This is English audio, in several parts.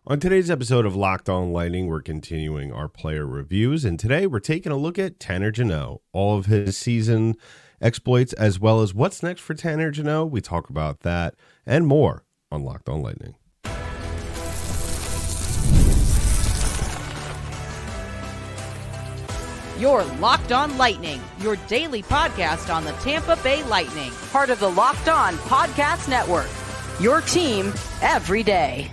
On today's episode of Locked On Lightning, we're continuing our player reviews, and today we're taking a look at Tanner Jeannot, all of his season exploits, as well as what's next for Tanner Jeannot. We talk about that and more on Locked On Lightning. You're Locked On Lightning, your daily podcast on the Tampa Bay Lightning, part of the Locked On Podcast Network, your team every day.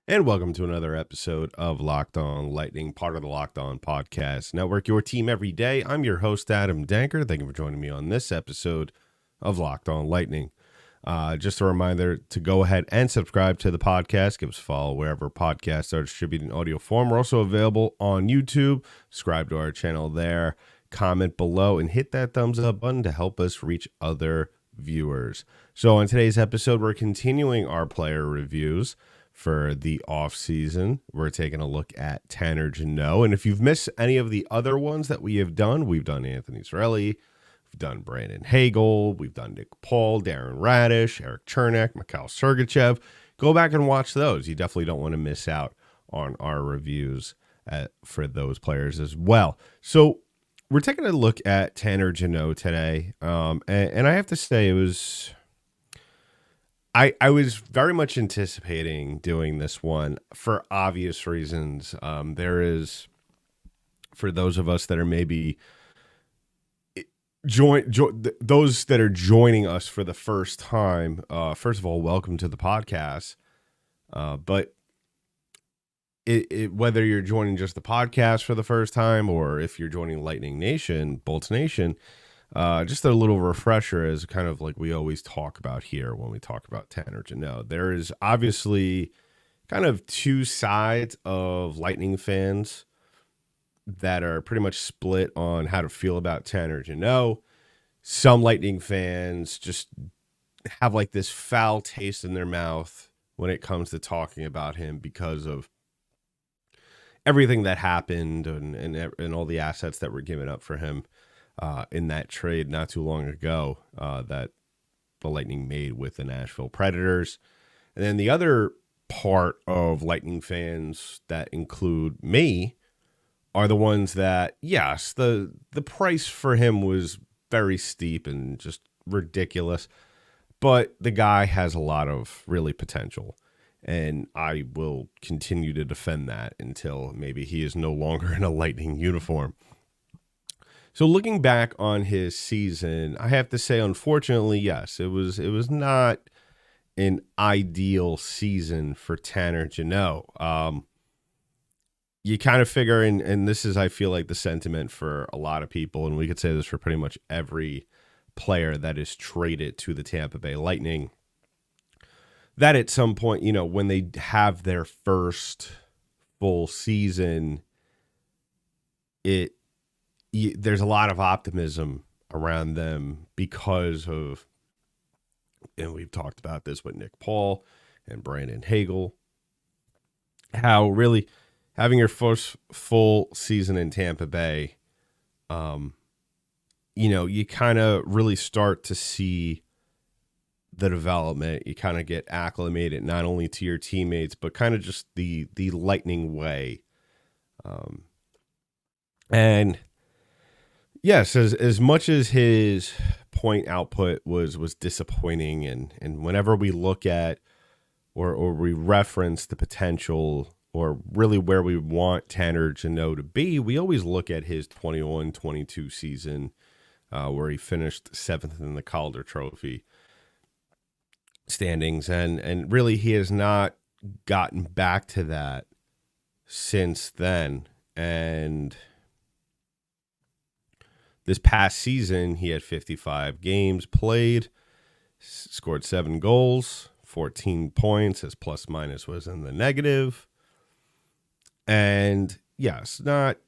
And welcome to another episode of Locked On Lightning, part of the Locked On Podcast Network, your team every day. I'm your host, Adam Danker. Thank you for joining me on this episode of Locked On Lightning. Just a reminder to go ahead and subscribe to the podcast. Give us a follow wherever podcasts are distributed in audio form. We're also available on YouTube. Subscribe to our channel there. Comment below and hit that thumbs up button to help us reach other viewers. So on today's episode, we're continuing our player reviews for the off season. We're taking a look at Tanner Jeannot. And if you've missed any of the other ones that we have done, we've done Anthony Cirelli, we've done Brandon Hagel, we've done Nick Paul, Darren Radish, Eric Chernak, Mikhail Sergachev. Go back and watch those. You definitely don't want to miss out on our reviews for those players as well. So we're taking a look at Tanner Jeannot today. And I have to say it was... I was very much anticipating doing this one for obvious reasons. There is, for those of us that are maybe those that are joining us for the first time, first of all, welcome to the podcast. But whether you're joining just the podcast for the first time or if you're joining Lightning Nation, Bolts Nation, just a little refresher as kind of like we always talk about here when we talk about Tanner Jeannot. There is obviously kind of two sides of Lightning fans that are pretty much split on how to feel about Tanner Jeannot. Some Lightning fans just have like this foul taste in their mouth when it comes to talking about him because of everything that happened and all the assets that were given up for him. In that trade not too long ago that the Lightning made with the Nashville Predators. And then the other part of Lightning fans that include me are the ones that, yes, the price for him was very steep and just ridiculous, but the guy has a lot of really potential. And I will continue to defend that until maybe he is no longer in a Lightning uniform. So looking back on his season, I have to say, unfortunately, yes, it was not an ideal season for Tanner Jeannot. You kind of figure, and this is, I feel like, the sentiment for a lot of people, and we could say this for pretty much every player that is traded to the Tampa Bay Lightning, that at some point, you know, when they have their first full season, there's a lot of optimism around them because of, and we've talked about this with Nick Paul and Brandon Hagel, how really having your first full season in Tampa Bay, you kind of really start to see the development. You kind of get acclimated not only to your teammates, but kind of just the Lightning way. And yes, as much as his point output was disappointing, and whenever we look at or we reference the potential or really where we want Tanner Jeannot to be, we always look at his 21-22 season where he finished 7th in the Calder Trophy standings, and really he has not gotten back to that since then. And this past season, he had 55 games played, scored 7 goals, 14 points. His plus minus was in the negative. And yes, not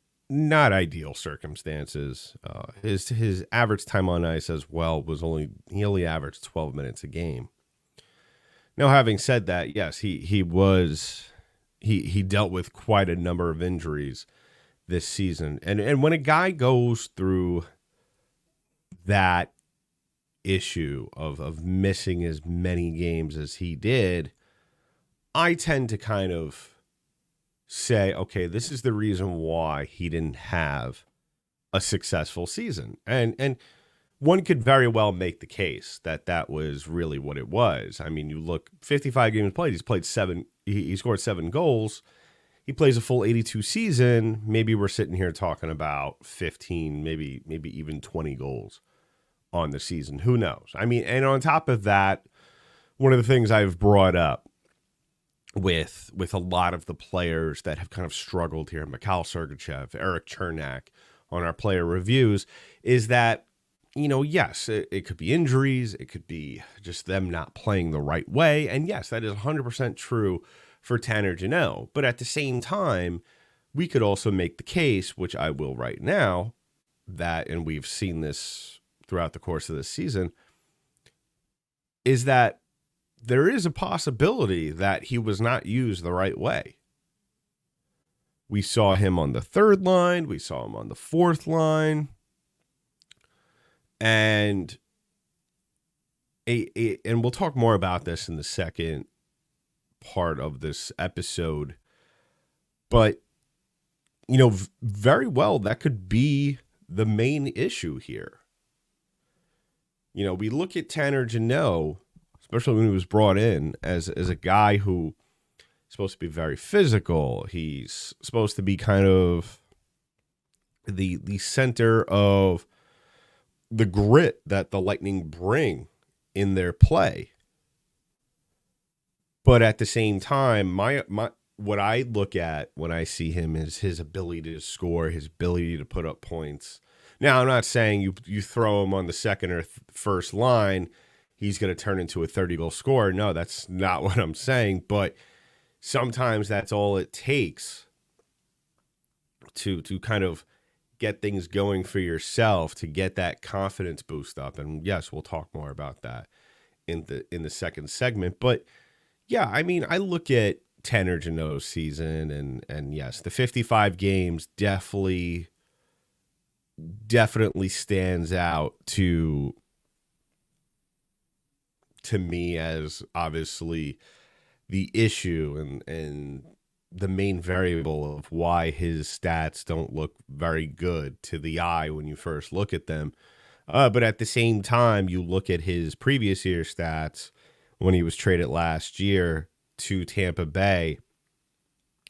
ideal circumstances. His average time on ice as well was he only averaged 12 minutes a game. Now, having said that, yes, he dealt with quite a number of injuries this season. And when a guy goes through that issue of missing as many games as he did, I tend to kind of say, okay, this is the reason why he didn't have a successful season. And one could very well make the case that that was really what it was. I mean, you look 55 games played, he's played he scored 7 goals. He plays a full 82 season. Maybe we're sitting here talking about 15, maybe even 20 goals on the season. Who knows? I mean, and on top of that, one of the things I've brought up with a lot of the players that have kind of struggled here, Mikhail Sergachev, Eric Chernak, on our player reviews, is that, you know, yes, it could be injuries. It could be just them not playing the right way. And yes, that is 100% true for Tanner Jeannot. But at the same time, we could also make the case, which I will right now, that, and we've seen this throughout the course of this season, is that there is a possibility that he was not used the right way. We saw him on the 3rd line. We saw him on the 4th line. And we'll talk more about this in the second part of this episode. But, you know, very well, that could be the main issue here. You know, we look at Tanner Jeannot, especially when he was brought in as a guy who is supposed to be very physical. He's supposed to be kind of the center of the grit that the Lightning bring in their play. But at the same time, my what I look at when I see him is his ability to score, his ability to put up points. Now, I'm not saying you throw him on the second or first line, he's going to turn into a 30-goal scorer. No, that's not what I'm saying. But sometimes that's all it takes to kind of get things going for yourself, to get that confidence boost up. And yes, we'll talk more about that in the second segment. But yeah, I mean, I look at Tanner Jeannot's season, and yes, the 55 games definitely stands out to me as obviously the issue and the main variable of why his stats don't look very good to the eye when you first look at them. But at the same time, you look at his previous year stats when he was traded last year to Tampa Bay.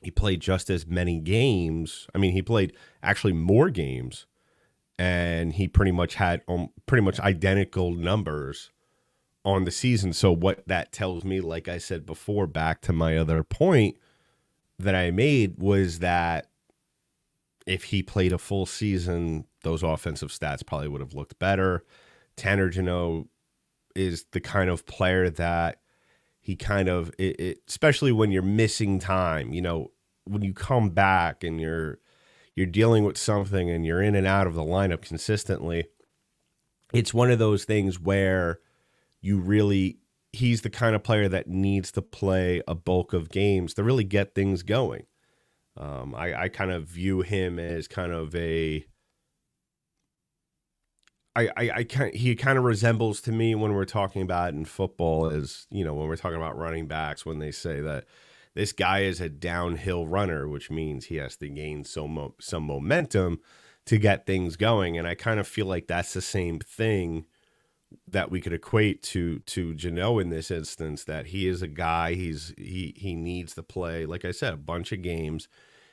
He played just as many games. I mean, he played actually more games, and he pretty much had pretty much identical numbers on the season. So what that tells me, like I said before, back to my other point that I made, was that if he played a full season, those offensive stats probably would have looked better. Tanner Jeannot is the kind of player that he kind of, especially when you're missing time, you know, when you come back and you're dealing with something and you're in and out of the lineup consistently, it's one of those things where he's the kind of player that needs to play a bulk of games to really get things going. I kind of view him as kind of he kind of resembles to me when we're talking about in football, as, you know, when we're talking about running backs, when they say that this guy is a downhill runner, which means he has to gain some momentum to get things going. And I kind of feel like that's the same thing that we could equate to Jeannot in this instance, that he is a guy, he needs to play, like I said, a bunch of games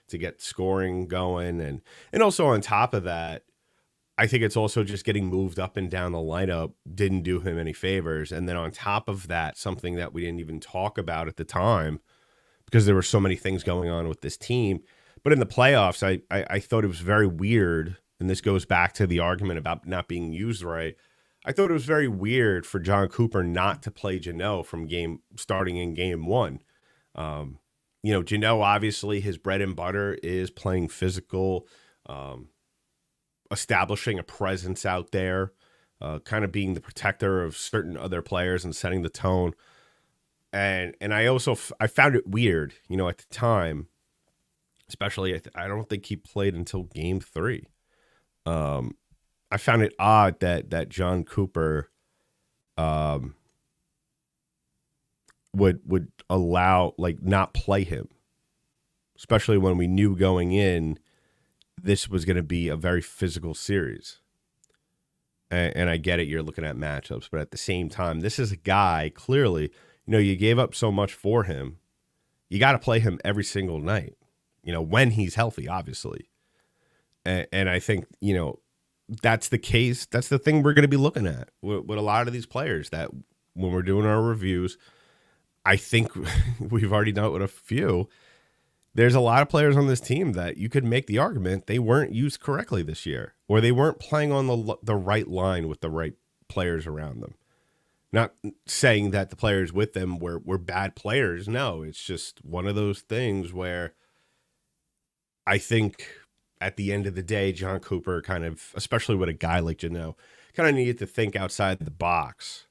to get scoring going. And also on top of that, I think it's also just getting moved up and down the lineup didn't do him any favors. And then on top of that, something that we didn't even talk about at the time because there were so many things going on with this team, but in the playoffs, I thought it was very weird, and this goes back to the argument about not being used right. I thought it was very weird for John Cooper not to play Jeannot starting in game 1. You know, Jeannot, obviously his bread and butter is playing physical, establishing a presence out there, kind of being the protector of certain other players and setting the tone. And I also I found it weird, you know, at the time, especially I don't think he played until game 3. I found it odd that John Cooper would allow, like, not play him, especially when we knew going in this was going to be a very physical series. And I get it, you're looking at matchups, but at the same time, this is a guy, clearly, you gave up so much for him. You got to play him every single night, when he's healthy, obviously. And I think, that's the case. That's the thing we're going to be looking at with a lot of these players, that when we're doing our reviews, I think we've already done it with a few. There's a lot of players on this team that you could make the argument they weren't used correctly this year, or they weren't playing on the right line with the right players around them. Not saying that the players with them were bad players. No, it's just one of those things where I think at the end of the day, John Cooper kind of, especially with a guy like Jeannot, kind of needed to think outside the box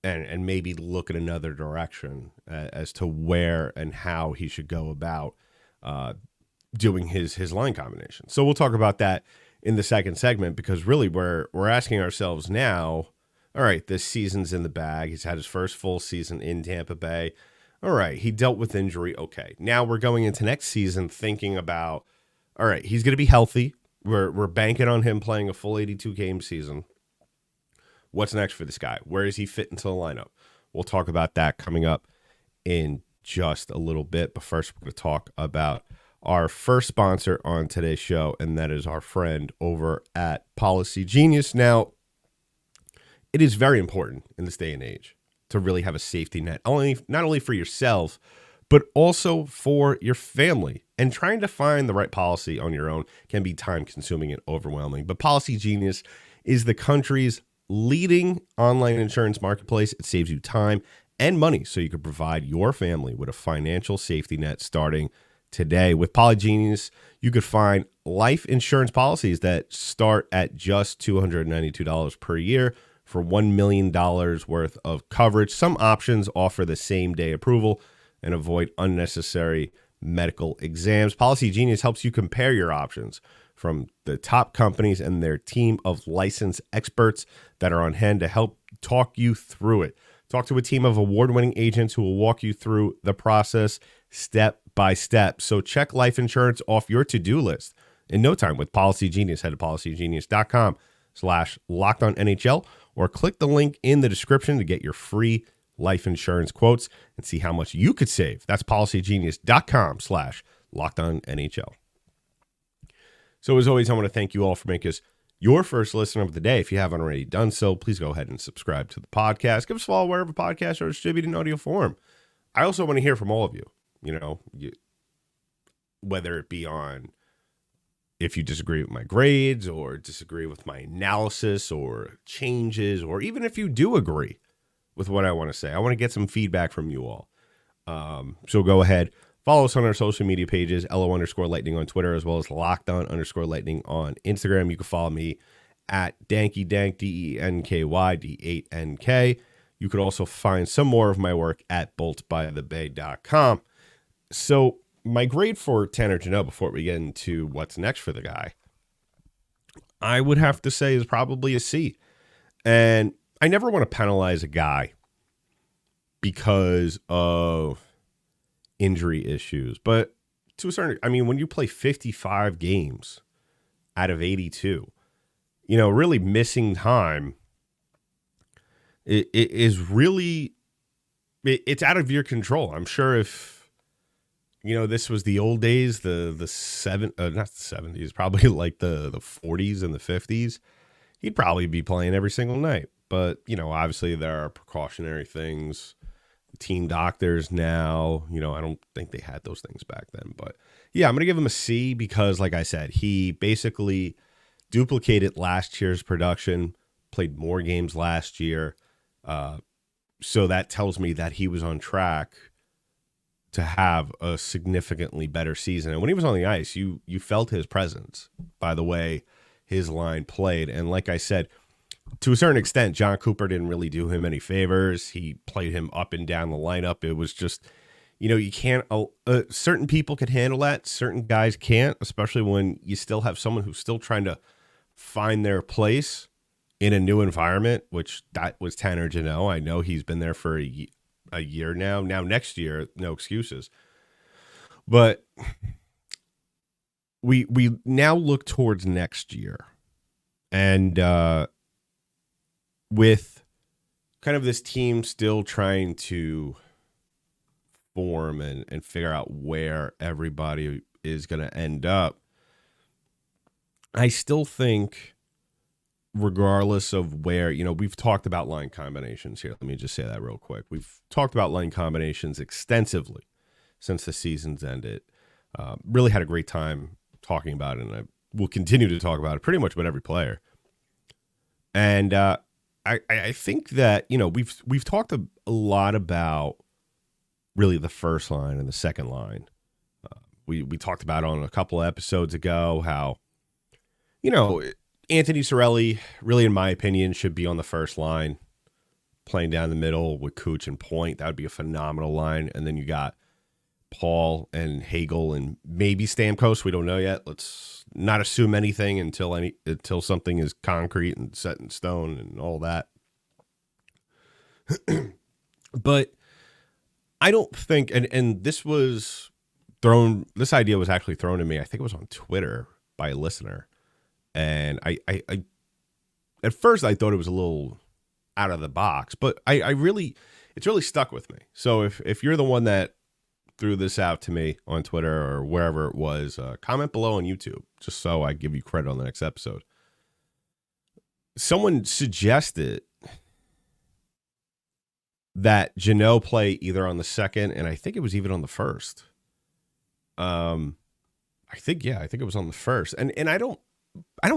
and maybe look in another direction as to where and how he should go about doing his line combination. So we'll talk about that in the second segment, because really we're asking ourselves now, all right, this season's in the bag. He's had his first full season in Tampa Bay. All right, he dealt with injury. Okay, now we're going into next season thinking about, all right, he's going to be healthy. We're banking on him playing a full 82-game season. What's next for this guy? Where does he fit into the lineup? We'll talk about that coming up in just a little bit. But first, we're going to talk about our first sponsor on today's show, and that is our friend over at Policygenius. Now, it is very important in this day and age to really have a safety net, not only for yourself, but also for your family. And trying to find the right policy on your own can be time-consuming and overwhelming. But Policygenius is the country's leading online insurance marketplace. It saves you time and money so you can provide your family with a financial safety net starting today. With Policygenius, you could find life insurance policies that start at just $292 per year for $1 million worth of coverage. Some options offer the same day approval and avoid unnecessary medical exams. Policygenius helps you compare your options from the top companies and their team of licensed experts that are on hand to help talk you through it. Talk to a team of award-winning agents who will walk you through the process step by step. So check life insurance off your to-do list in no time with Policygenius. Head to policygenius.com/LockedOnNHL or click the link in the description to get your free life insurance quotes and see how much you could save. That's policygenius.com/LockedOnNHL. So as always, I want to thank you all for making us your first listener of the day. If you haven't already done so, please go ahead and subscribe to the podcast. Give us a follow wherever podcasts are distributed in audio form. I also want to hear from all of you, whether it be on if you disagree with my grades or disagree with my analysis or changes, or even if you do agree with what I want to say. I want to get some feedback from you all. So go ahead. Follow us on our social media pages, LO_Lightning on Twitter, as well as LockedOn_Lightning on Instagram. You can follow me at DankyDank, DENKY, D8NK. You could also find some more of my work at boltsbythebay.com. So my grade for Tanner Jeannot, before we get into what's next for the guy, I would have to say is probably a C. And I never want to penalize a guy because of injury issues, but to a certain, when you play 55 games out of 82, really missing time, it is really, it's out of your control. I'm sure if, this was the old days, not the 70s, probably like the 40s and the 50s, he'd probably be playing every single night. But, obviously there are precautionary things. Team doctors now, I don't think they had those things back then. But yeah, I'm going to give him a C because, like I said, he basically duplicated last year's production, played more games last year. So that tells me that he was on track to have a significantly better season. And when he was on the ice, you felt his presence by the way his line played. And like I said, to a certain extent, John Cooper didn't really do him any favors. He played him up and down the lineup. It was just, you can't, certain people can handle that. Certain guys can't, especially when you still have someone who's still trying to find their place in a new environment, which that was Tanner Jeannot. I know he's been there for a year now. Now next year, no excuses. But we now look towards next year, and with kind of this team still trying to form and figure out where everybody is going to end up, I still think, regardless of where, we've talked about line combinations here. Let me just say that real quick. We've talked about line combinations extensively since the season's ended. Really had a great time talking about it, and I will continue to talk about it pretty much with every player. And I think that, we've talked a lot about really the first line and the second line. We talked about on a couple of episodes ago how, Anthony Cirelli, really, in my opinion, should be on the first line, playing down the middle with Cooch and Point. That would be a phenomenal line. And then you got Paul and Hagel and maybe Stamkos. We don't know yet. Let's not assume anything until something is concrete and set in stone and all that. But I don't think, and this idea was actually thrown to me, I think it was on Twitter by a listener. And I at first I thought it was a little out of the box, but it's really stuck with me. So if you're the one that threw this out to me on Twitter or wherever it was, comment below on YouTube, just so I give you credit on the next episode. Someone suggested that Jeannot play either on the second, and I think it was even on the first. I think it was on the first. And I don't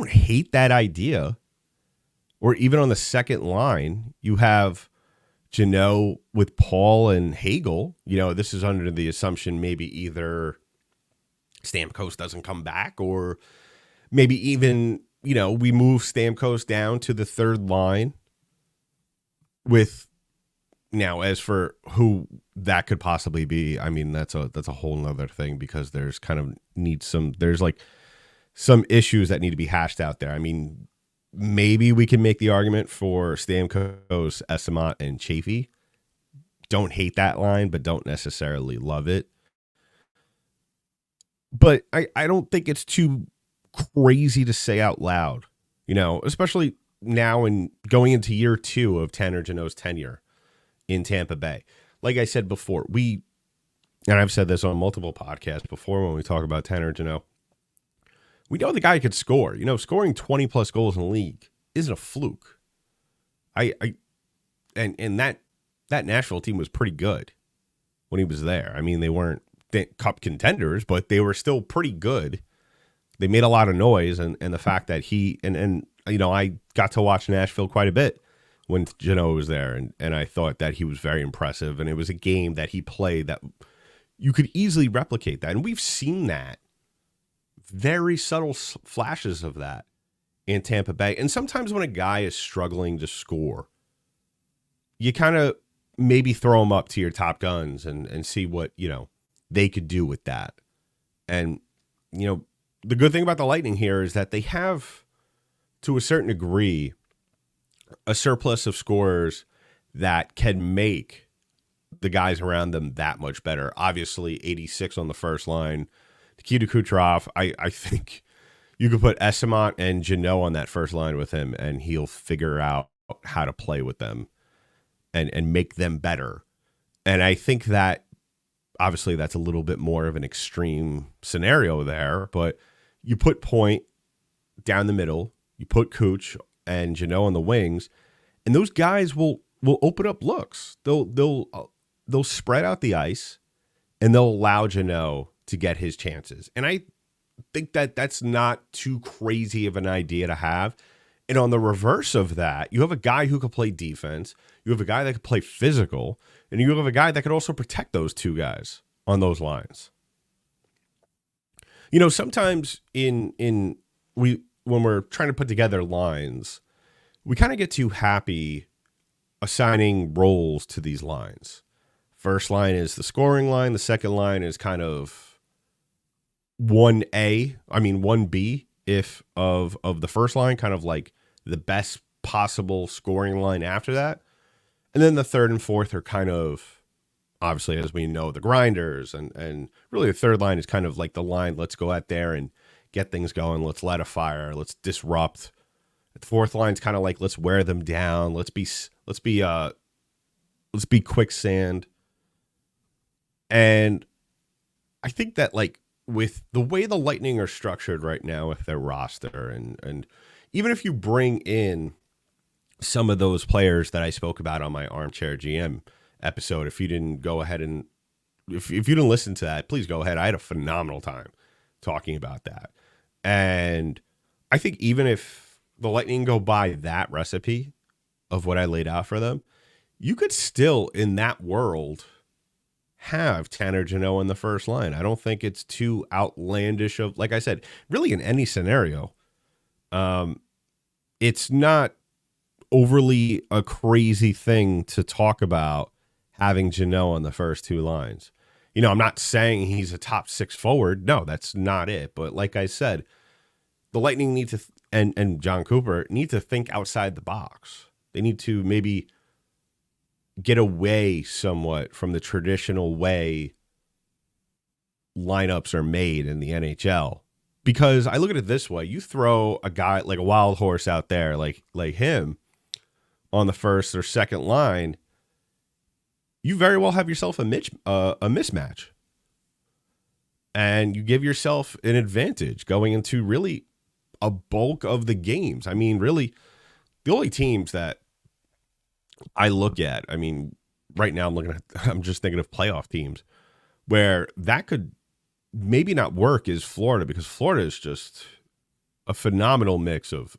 hate that idea. Or even on the second line, you have Jeannot with Paul and Hagel. This is under the assumption maybe either Stamkos doesn't come back, or maybe even, we move Stamkos down to the third line with, now, as for who that could possibly be, I mean, that's a whole nother thing, because there's some issues that need to be hashed out there. I mean, maybe we can make the argument for Stamkos, Esamot, and Chafee. Don't hate that line, but don't necessarily love it. But I don't think it's too crazy to say out loud, especially now and going into year 2 of Tanner Jeannot's tenure in Tampa Bay. Like I said before, and I've said this on multiple podcasts before when we talk about Tanner Jeannot, we know the guy could score. Scoring 20-plus goals in the league isn't a fluke. And that Nashville team was pretty good when he was there. I mean, they weren't cup contenders, but they were still pretty good. They made a lot of noise, and the fact that I got to watch Nashville quite a bit when Jeannot was there, and I thought that he was very impressive, and it was a game that he played that you could easily replicate that. And we've seen that. Very subtle flashes of that in Tampa Bay. And sometimes when a guy is struggling to score, you kind of maybe throw him up to your top guns and see what, they could do with that. And, the good thing about the Lightning here is that they have, to a certain degree, a surplus of scorers that can make the guys around them that much better. Obviously, 86 on the first line. Nikita Kucherov, I think you could put Esamot and Jeannot on that first line with him, and he'll figure out how to play with them and make them better. And I think that, obviously, that's a little bit more of an extreme scenario there, but you put Point down the middle, you put Cooch and Jeannot on the wings, and those guys will open up looks. They'll spread out the ice, and they'll allow Jeannot to get his chances. And I think that that's not too crazy of an idea to have. And on the reverse of that, you have a guy who can play defense, you have a guy that can play physical, and you have a guy that could also protect those two guys on those lines. Sometimes when we're trying to put together lines, we kind of get too happy assigning roles to these lines. First line is the scoring line. The second line is kind of 1B of the first line, kind of like the best possible scoring line after that. And then the third and fourth are kind of obviously, as we know, the grinders, and really the third line is kind of like the line, let's go out there and get things going. Let's light a fire. Let's disrupt. The fourth line's kind of like, let's wear them down. Let's be quicksand. And I think that, like, with the way the Lightning are structured right now with their roster, and even if you bring in some of those players that I spoke about on my Armchair GM episode, if you didn't go ahead and if you didn't listen to that, please go ahead. I had a phenomenal time talking about that. And I think even if the Lightning go by that recipe of what I laid out for them, you could still, in that world, have Tanner Jeannot in the first line. I don't think it's too outlandish of, like I said, really in any scenario. It's not overly a crazy thing to talk about having Jeannot on the first two lines. You know, I'm not saying he's a top six forward. No, that's not it. But like I said, the Lightning need to, and John Cooper need to think outside the box. They need to maybe get away somewhat from the traditional way lineups are made in the NHL. Because I look at it this way: you throw a guy like a wild horse out there, like him, on the first or second line, you very well have yourself a mismatch, and you give yourself an advantage going into really a bulk of the games. I mean, really, the only teams that I look at, I mean, right now I'm just thinking of playoff teams where that could maybe not work is Florida, because Florida is just a phenomenal mix of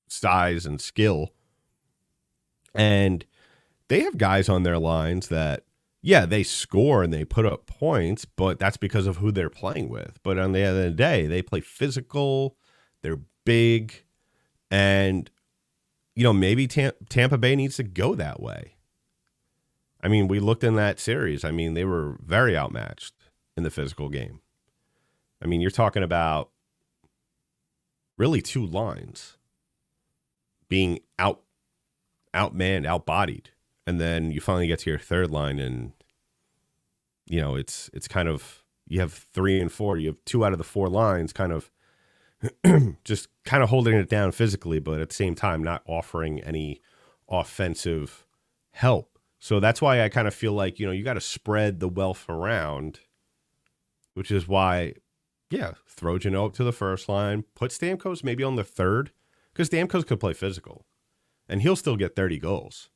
size and skill. And they have guys on their lines that, yeah, they score and they put up points, but that's because of who they're playing with. But on the end of the day, they play physical, they're big, and, you know, maybe Tampa Bay needs to go that way. I mean, we looked in that series. I mean, they were very outmatched in the physical game. I mean, you're talking about really two lines being outmanned, outbodied. And then you finally get to your third line, and, you know, it's kind of, you have 3 and 4. You have 2 out of the 4 lines kind of just kind of holding it down physically, but at the same time not offering any offensive help. So that's why I kind of feel like, you know, you got to spread the wealth around, which is why, yeah, throw Jeannot up to the first line, put Stamkos maybe on the third, because Stamkos could play physical, and he'll still get 30 goals.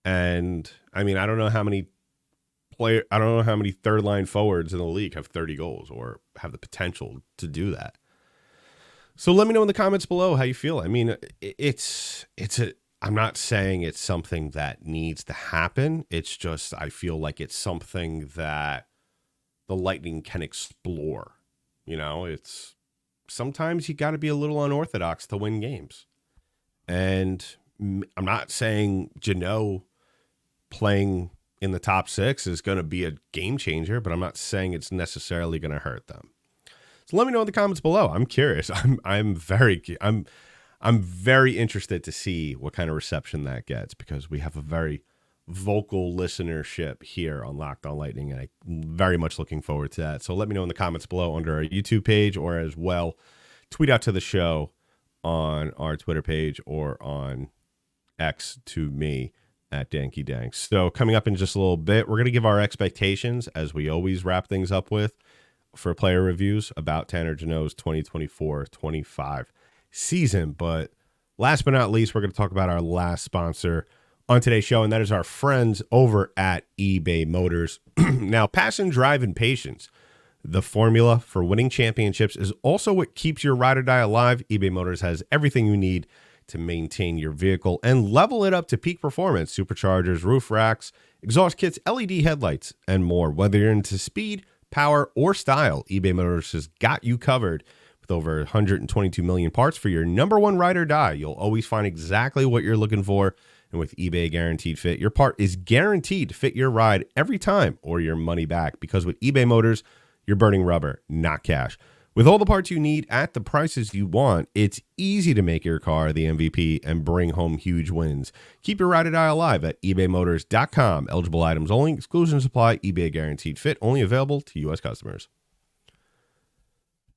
And I mean, I don't know how many third line forwards in the league have 30 goals or have the potential to do that. So let me know in the comments below how you feel. I mean, I'm not saying it's something that needs to happen. It's just, I feel like it's something that the Lightning can explore. You know, it's sometimes you got to be a little unorthodox to win games. And I'm not saying Jeannot playing in the top 6 is going to be a game changer, but I'm not saying it's necessarily going to hurt them. So let me know in the comments below. I'm curious. I'm very interested to see what kind of reception that gets, because we have a very vocal listenership here on Locked On Lightning, and I'm very much looking forward to that. So let me know in the comments below under our YouTube page, or as well tweet out to the show on our Twitter page or on X to me at Danky Danks. So coming up in just a little bit, we're going to give our expectations, as we always wrap things up with, for player reviews about Tanner Jeannot's 2024-25 season. But last but not least, we're going to talk about our last sponsor on today's show, and that is our friends over at eBay Motors. Now, passion, drive, and patience, the formula for winning championships, is also what keeps your ride or die alive. eBay Motors has everything you need to maintain your vehicle and level it up to peak performance: superchargers, roof racks, exhaust kits, LED headlights, and more. Whether you're into speed, power, or style, eBay Motors has got you covered. With over 122 million parts for your number one ride or die, you'll always find exactly what you're looking for. And with eBay Guaranteed Fit, your part is guaranteed to fit your ride every time, or your money back. Because with eBay Motors, you're burning rubber, not cash. With all the parts you need at the prices you want, it's easy to make your car the MVP and bring home huge wins. Keep your ride or die alive at ebaymotors.com. Eligible items only. Exclusions apply. eBay guaranteed fit. Only available to U.S. customers.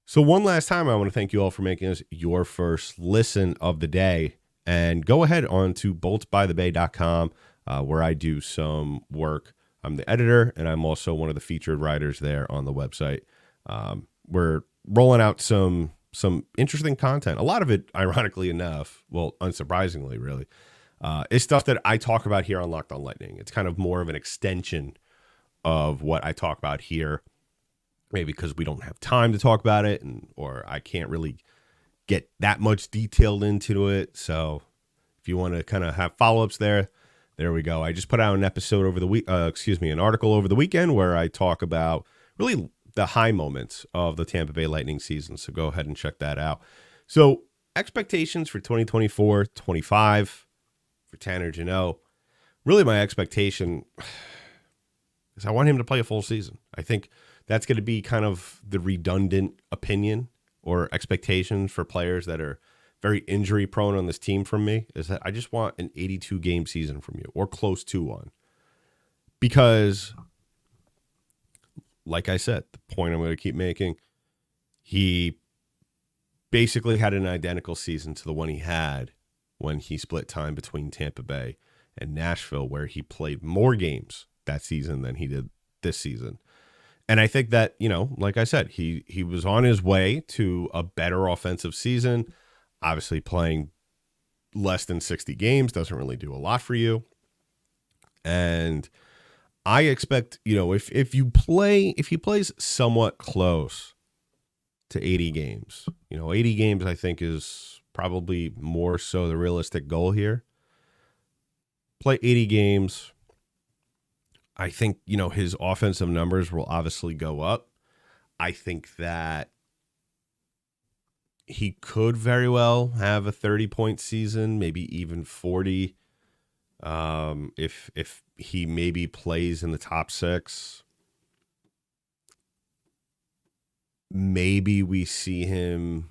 So one last time, I want to thank you all for making us your first listen of the day. And go ahead on to boltsbythebay.com, where I do some work. I'm the editor, and I'm also one of the featured writers there on the website. We're rolling out some interesting content. A lot of it, ironically enough, well, unsurprisingly, really, is stuff that I talk about here on Locked on Lightning. It's kind of more of an extension of what I talk about here, maybe because we don't have time to talk about it, or I can't really get that much detailed into it. So if you want to kind of have follow-ups there we go. I just put out an episode over the week, an article over the weekend where I talk about really the high moments of the Tampa Bay Lightning season. So go ahead and check that out. So expectations for 2024-25 for Tanner Jeannot. Really my expectation is I want him to play a full season. I think that's going to be kind of the redundant opinion or expectations for players that are very injury prone on this team from me, is that I just want an 82 game season from you or close to one. Because like I said, the point I'm going to keep making, he basically had an identical season to the one he had when he split time between Tampa Bay and Nashville, where he played more games that season than he did this season. And I think that, like I said, he was on his way to a better offensive season. Obviously playing less than 60 games doesn't really do a lot for you. And I expect, if he plays somewhat close to 80 games, 80 games, I think is probably more so the realistic goal here. Play 80 games. I think, his offensive numbers will obviously go up. I think that he could very well have a 30-point season, maybe even 40. If he maybe plays in the top 6, maybe we see him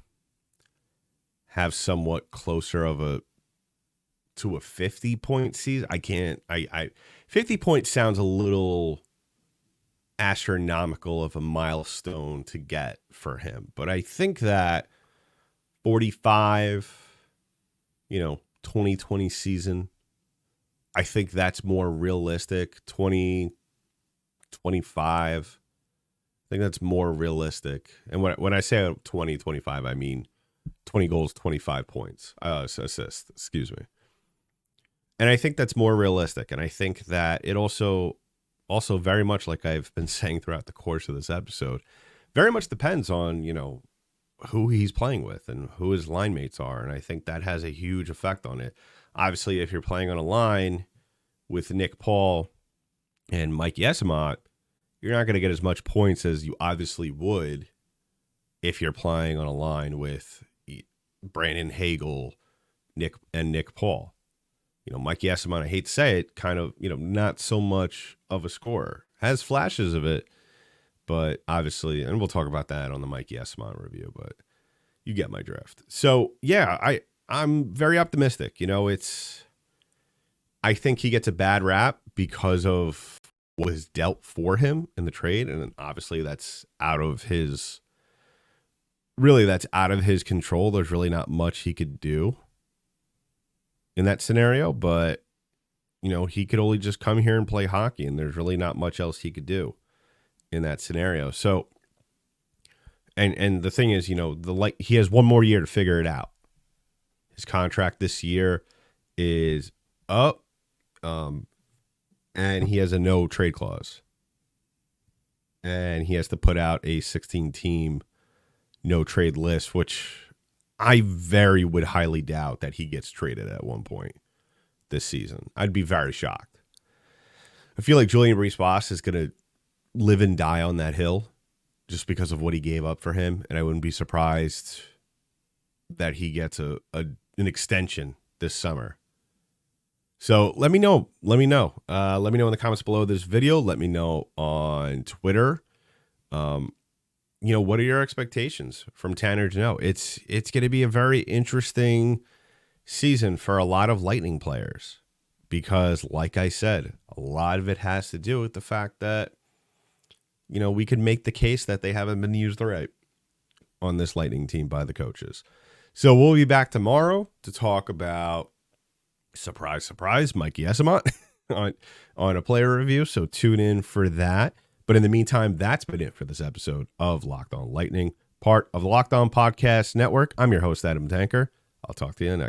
have somewhat closer to a 50-point season. 50 points sounds a little astronomical of a milestone to get for him, but I think that 45, 2020 season, I think that's more realistic. 20, 25, I think that's more realistic. And when I say 20, 25, I mean 20 goals, 25 points, assists, excuse me. And I think that's more realistic. And I think that it also very much, like I've been saying throughout the course of this episode, very much depends on, who he's playing with and who his line mates are. And I think that has a huge effect on it. Obviously, if you're playing on a line with Nick Paul and Mike Jeannot, you're not going to get as much points as you obviously would if you're playing on a line with Brandon Hagel, Nick Paul. Mike Jeannot, I hate to say it, kind of, not so much of a scorer. Has flashes of it, but obviously, and we'll talk about that on the Mike Jeannot review, but you get my drift. So, yeah, I'm very optimistic. I think he gets a bad rap because of what was dealt for him in the trade, and then obviously that's out of his control. There's really not much he could do in that scenario, but he could only just come here and play hockey, and there's really not much else he could do in that scenario. So, and the thing is, he has one more year to figure it out. His contract this year is up, and he has a no trade clause, and he has to put out a 16-team no trade list, which I would highly doubt that he gets traded at one point this season. I'd be very shocked. I feel like Julian Reese-Boss is going to live and die on that hill just because of what he gave up for him, and I wouldn't be surprised that he gets an extension this summer. So let me know. Let me know in the comments below this video. Let me know on Twitter. what are your expectations from Tanner Jeannot? It's going to be a very interesting season for a lot of Lightning players because, like I said, a lot of it has to do with the fact that, we could make the case that they haven't been used right on this Lightning team by the coaches. So we'll be back tomorrow to talk about, surprise, surprise, Mikey Esamont on a player review. So tune in for that. But in the meantime, that's been it for this episode of Locked On Lightning, part of the Locked On Podcast Network. I'm your host, Adam Tanker. I'll talk to you next.